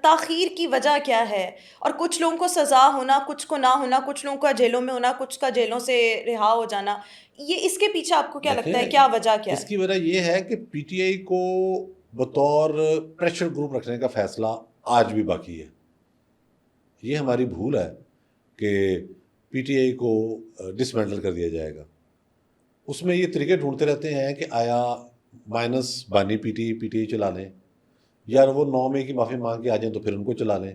تاخیر کی وجہ کیا ہے؟ اور کچھ لوگوں کو سزا ہونا, کچھ کو نہ ہونا, کچھ لوگوں کا جیلوں میں ہونا, کچھ کا جیلوں سے رہا ہو جانا, یہ اس کے پیچھے آپ کو کیا لگتا ہے کیا وجہ کیا ہے؟ اس کی وجہ یہ ہے کہ پی ٹی آئی کو بطور پریشر گروپ رکھنے کا فیصلہ آج بھی باقی ہے. یہ ہماری بھول ہے کہ پی ٹی آئی کو ڈسمینٹل کر دیا جائے گا. اس میں یہ طریقے ڈھونڈتے رہتے ہیں کہ آیا مائنس بانی پی ٹی آئی چلا لیں, یا وہ 9 مئی کی معافی مانگ کے آ جائیں تو پھر ان کو چلا لیں,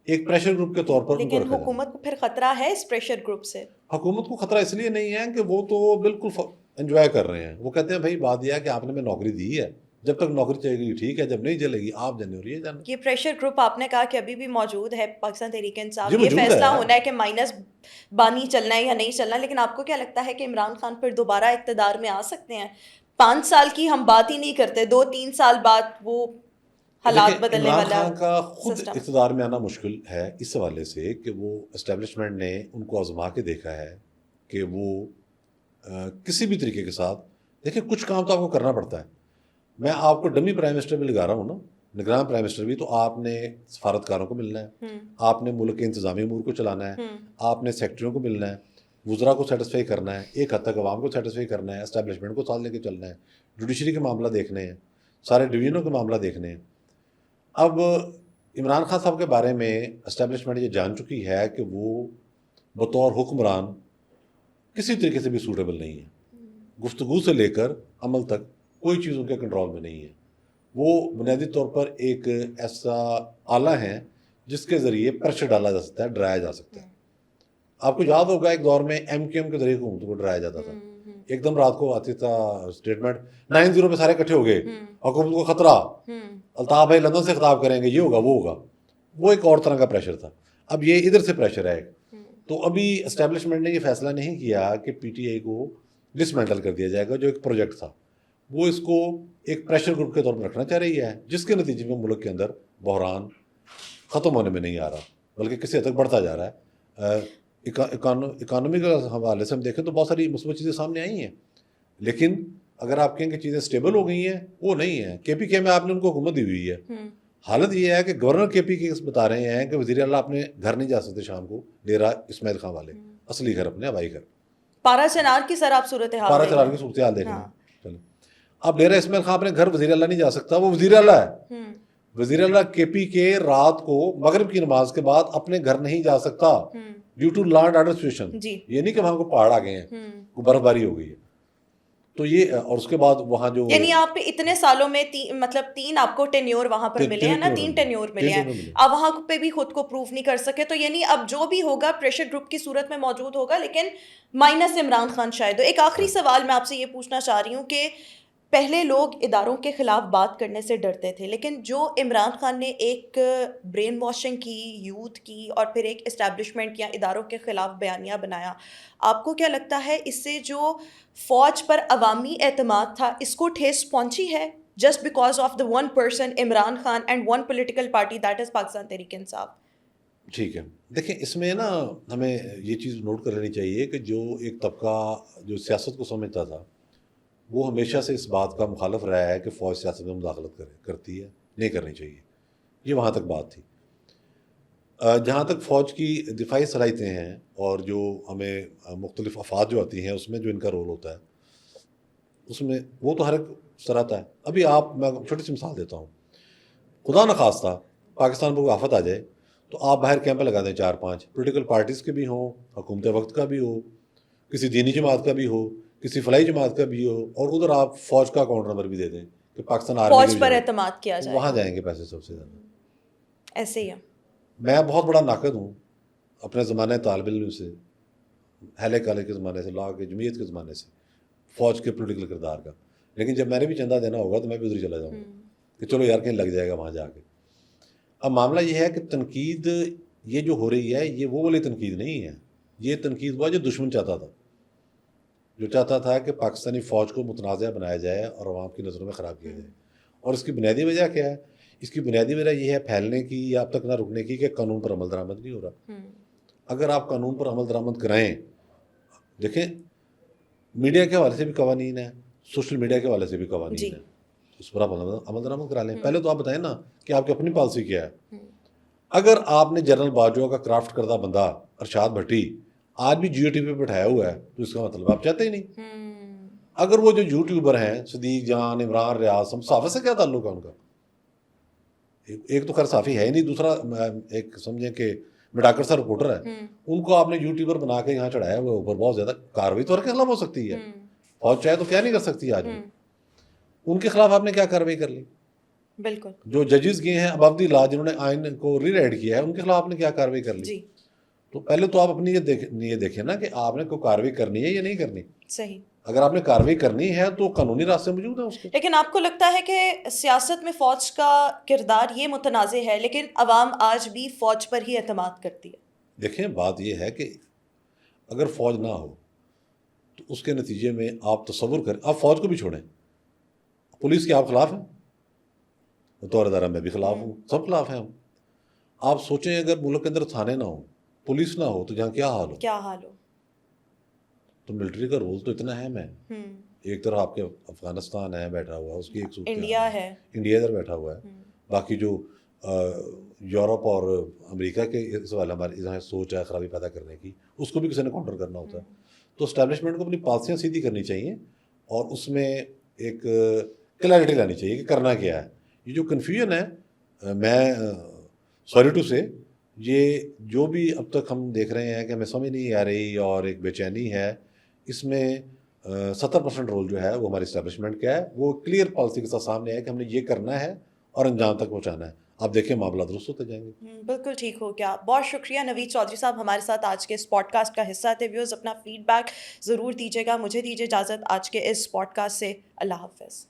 ایک پریشر گروپ کے طور پر. لیکن حکومت کو پھر خطرہ ہے اس پریشر گروپ سے؟ حکومت کو خطرہ اس لیے نہیں ہے کہ وہ تو بالکل انجوائے کر رہے ہیں. وہ کہتے ہیں بھائی بات یہ ہے کہ آپ نے میں نوکری دی ہے, جب تک نوکری چلے گی ٹھیک ہے, جب نہیں چلے گی آپ جانے ہو رہی ہے جانا. یہ پریشر گروپ آپ نے کہا کہ ابھی بھی موجود ہے پاکستان تحریک انصاف, جی یہ فیصلہ ہونا ہے کہ مائنس بانی چلنا ہے یا نہیں چلنا. لیکن آپ کو کیا لگتا ہے کہ عمران خان پھر دوبارہ اقتدار میں آ سکتے ہیں؟ 5 سال کی ہم بات ہی نہیں کرتے, 2-3 سال بعد وہ حالات بدلنے والا. عمران خان کا خود اقتدار میں آنا مشکل ہے اس حوالے سے کہ وہ اسٹیبلشمنٹ نے ان کو آزما کے دیکھا ہے کہ وہ کسی بھی طریقے کے ساتھ, دیکھیں کچھ کام تو آپ کو کرنا پڑتا ہے. میں آپ کو ڈمی پرائم منسٹر بھی لگا رہا ہوں نا, نگران پرائم منسٹر بھی, تو آپ نے سفارتکاروں کو ملنا ہے, آپ نے ملک کے انتظامی امور کو چلانا ہے, آپ نے سیکٹریوں کو ملنا ہے, وزراء کو سیٹسفائی کرنا ہے, ایک حد تک عوام کو سیٹسفائی کرنا ہے, اسٹیبلشمنٹ کو ساتھ لے کے چلنا ہے, جوڈیشری کے معاملہ دیکھنے ہیں, سارے ڈویژنوں کے معاملہ دیکھنے ہیں. اب عمران خان صاحب کے بارے میں اسٹیبلشمنٹ یہ جان چکی ہے کہ وہ بطور حکمران کسی طریقے سے بھی سوٹیبل نہیں ہے. گفتگو سے لے کر عمل تک کوئی چیز ان کے کنٹرول میں نہیں ہے. وہ بنیادی طور پر ایک ایسا آلہ ہے جس کے ذریعے پریشر ڈالا جا سکتا ہے, ڈرایا جا سکتا ہے. آپ کو یاد ہوگا ایک دور میں ایم کیو ایم کے ذریعے حکومت کو ڈرایا جاتا تھا. ایک دم رات کو آتی تھا اسٹیٹمنٹ 9-0 پہ سارے اکٹھے ہو گئے, حکومت کو خطرہ, الطاف بھائی لندن سے خطاب کریں گے, یہ ہوگا وہ ہوگا. وہ ایک اور طرح کا پریشر تھا. اب یہ ادھر سے پریشر ہے. تو ابھی اسٹیبلشمنٹ نے یہ فیصلہ نہیں کیا کہ پی ٹی آئی کو ڈسمینٹل کر دیا جائے گا, جو ایک پروجیکٹ تھا. وہ اس کو ایک پریشر گروپ کے طور پر رکھنا چاہ رہی ہے, جس کے نتیجے میں ملک کے اندر بحران ختم ہونے میں نہیں آ رہا, بلکہ کسی حد تک بڑھتا جا رہا ہے. اکانومی کے حوالے سے ہم دیکھیں تو بہت ساری مثبت چیزیں سامنے آئی ہیں, لیکن اگر آپ کہیں کہ چیزیں اسٹیبل ہو گئی ہیں, وہ نہیں ہیں. کے پی کے میں آپ نے ان کو حکومت دی ہوئی ہے. حالت یہ ہے کہ گورنر کے پی کے بتا رہے ہیں کہ وزیر اعلیٰ اپنے گھر نہیں جا سکتے شام کو, ڈیرا اسماعیل خان والے, اصلی گھر اپنے ہوائی گھر. پارا چنار کی سر آپ صورتحال پارا چنار کی صورتحال دیکھ لیں. چلو اب ڈیرا اسماعیل خان اپنے گھر وزیر اعلیٰ نہیں جا سکتا, وہ وزیر اعلیٰ ہے. وزیر اعلیٰ کے پی کے رات کو مغرب کی نماز کے بعد اپنے گھر نہیں جا سکتا due to law and order situation. جی یہ نہیں کہ وہاں کو پہاڑ آ گئے ہیں, کوئی برف باری ہو گئی ہے. تو یہ اور اس کے بعد وہاں جو یعنی آپ اتنے سالوں میں مطلب 3 آپ کو ٹینیور وہاں پر ملے ہیں نا, 3 ٹینیور ملے ہیں, آپ وہاں پہ بھی خود کو پروف نہیں کر سکے. تو یعنی اب جو بھی ہوگا پریشر گروپ کی صورت میں موجود ہوگا, لیکن مائنس عمران خان شاید. ایک آخری سوال میں آپ سے یہ پوچھنا چاہ رہی ہوں کہ پہلے لوگ اداروں کے خلاف بات کرنے سے ڈرتے تھے, لیکن جو عمران خان نے ایک برین واشنگ کی یوتھ کی اور پھر ایک اسٹیبلشمنٹ یا اداروں کے خلاف بیانیہ بنایا, آپ کو کیا لگتا ہے اس سے جو فوج پر عوامی اعتماد تھا اس کو ٹھیس پہنچی ہے, just because of the one person Imran Khan and one political party that is Pakistan Tehreek Insaf? ٹھیک ہے, دیکھیں اس میں نا ہمیں یہ چیز نوٹ کر لینی چاہیے کہ جو ایک طبقہ جو سیاست کو سمجھتا تھا وہ ہمیشہ سے اس بات کا مخالف رہا ہے کہ فوج سیاست میں مداخلت کرتی ہے, نہیں کرنی چاہیے. یہ وہاں تک بات تھی. جہاں تک فوج کی دفاعی صلاحیتیں ہیں اور جو ہمیں مختلف افواج جو آتی ہیں اس میں جو ان کا رول ہوتا ہے اس میں وہ تو ہر ایک سراہتا ہے. ابھی میں چھوٹی سی مثال دیتا ہوں. خدا نخواستہ پاکستان پر کوئی آفت آ جائے تو آپ باہر کیمپ لگا دیں 4-5 پولیٹیکل پارٹیز کے بھی ہوں, حکومت وقت کا بھی ہو, کسی دینی جماعت کا بھی ہو, کسی فلاحی جماعت کا بھی ہو, اور ادھر آپ فوج کا اکاؤنٹ نمبر بھی دے دیں کہ پاکستان آرمی فوج پر اعتماد کیا جائے, وہاں جائیں گے پیسے سب سے زیادہ. ایسے ہی ہے. میں بہت بڑا ناقد ہوں اپنے زمانے طالب علم سے, اہل کالج کے زمانے سے, لا کے جمعیت کے زمانے سے, فوج کے پولیٹیکل کردار کا. لیکن جب میں نے بھی چندہ دینا ہوگا تو میں بھی ادھر چلا جاؤں گا کہ چلو یار کہیں لگ جائے گا وہاں جا کے. اب معاملہ یہ ہے کہ تنقید یہ جو ہو رہی ہے یہ وہ والی تنقید نہیں ہے. یہ تنقید ہوا جو دشمن چاہتا تھا, جو چاہتا تھا کہ پاکستانی فوج کو متنازع بنایا جائے اور عوام کی نظروں میں خراب کیا جائے. اور اس کی بنیادی وجہ کیا ہے؟ اس کی بنیادی وجہ یہ ہے پھیلنے کی یا اب تک نہ رکنے کی کہ قانون پر عمل درآمد نہیں ہو رہا. اگر آپ قانون پر عمل درآمد کرائیں, دیکھیں میڈیا کے حوالے سے بھی قوانین ہیں, سوشل میڈیا کے حوالے سے بھی قوانین ہیں, اس پر آپ عمل درآمد کرا لیں. پہلے تو آپ بتائیں نا کہ آپ کی اپنی پالیسی کیا ہے. اگر آپ نے جنرل باجوہ کا کرافٹ کردہ بندہ ارشاد بھٹی آج بھی جیو ٹی وی پہ بٹھایا ہوا ہے تو اس کا مطلب آپ چاہتے ہی نہیں. اگر وہ جو یوٹیوبر ہیں صدیق جان, عمران, ریاض, ہم صحافت سے کیا تعلق ہے ان کا؟ ایک تو خیر صحافی ہے ہی نہیں, دوسرا ایک سمجھیں کہ میڈاکر سا رپورٹر ہے. ان کو آپ نے یوٹیوبر بنا کے یہاں چڑھایا ہوا اوپر, بہت زیادہ کارروائی تو ہر کے خلاف ہو سکتی ہے. فوج چاہے تو کیا نہیں کر سکتی آج بھی. ان کے خلاف آپ نے کیا کارروائی کر لی؟ بالکل. جو ججز گئے ہیں اباف دی لا, جنہوں نے آئین کو ری رائٹ کیا ہے, ان کے خلاف آپ نے کیا کارروائی کر لی؟ تو پہلے تو آپ اپنی یہ دیکھیں نا کہ آپ نے کوئی کارروائی کرنی ہے یا نہیں کرنی. صحیح. اگر آپ نے کارروائی کرنی ہے تو قانونی راستے موجود ہیں اس کے. لیکن آپ کو لگتا ہے کہ سیاست میں فوج کا کردار یہ متنازع ہے لیکن عوام آج بھی فوج پر ہی اعتماد کرتی ہے؟ دیکھیں بات یہ ہے کہ اگر فوج نہ ہو تو اس کے نتیجے میں آپ تصور کریں, آپ فوج کو بھی چھوڑیں, پولیس کے آپ خلاف ہیں, بطور ادارہ میں بھی خلاف ہوں, سب خلاف ہیں ہم. آپ سوچیں اگر ملک کے اندر تھانے نہ ہوں, پولیس نہ ہو تو جہاں کیا حال ہو. تو ملٹری کا رول تو اتنا اہم ہے. ایک طرف آپ کے افغانستان ہے بیٹھا ہوا, اس کی ایک صورت انڈیا ہے, انڈیا ادھر بیٹھا ہوا ہے, باقی جو یورپ اور امریکہ کے اس والے ہماری سوچ ہے خرابی پیدا کرنے کی, اس کو بھی کسی نے کاؤنٹر کرنا ہوتا ہے. تو اسٹیبلشمنٹ کو اپنی پالیسیاں سیدھی کرنی چاہیے اور اس میں ایک کلیئرٹی لانی چاہیے کہ کرنا کیا ہے. یہ جو کنفیوژن ہے, میں سوری ٹو سے, یہ جو بھی اب تک ہم دیکھ رہے ہیں کہ ہمیں سمجھ نہیں آ رہی اور ایک بے چینی ہے, اس میں 70% رول جو ہے وہ ہماری اسٹیبلشمنٹ کا ہے. وہ کلیئر پالیسی کے ساتھ سامنے ہے کہ ہم نے یہ کرنا ہے اور انجام تک پہنچانا ہے. آپ دیکھیں معاملہ درست ہوتے جائیں گے. بالکل ٹھیک ہو گیا. بہت شکریہ نوید چودھری صاحب ہمارے ساتھ آج کے اس پوڈ کاسٹ کا حصہ تھے. ویورز اپنا فیڈ بیک ضرور دیجیے گا. مجھے دیجیے اجازت آج کے اس پوڈ کاسٹ سے. اللہ حافظ.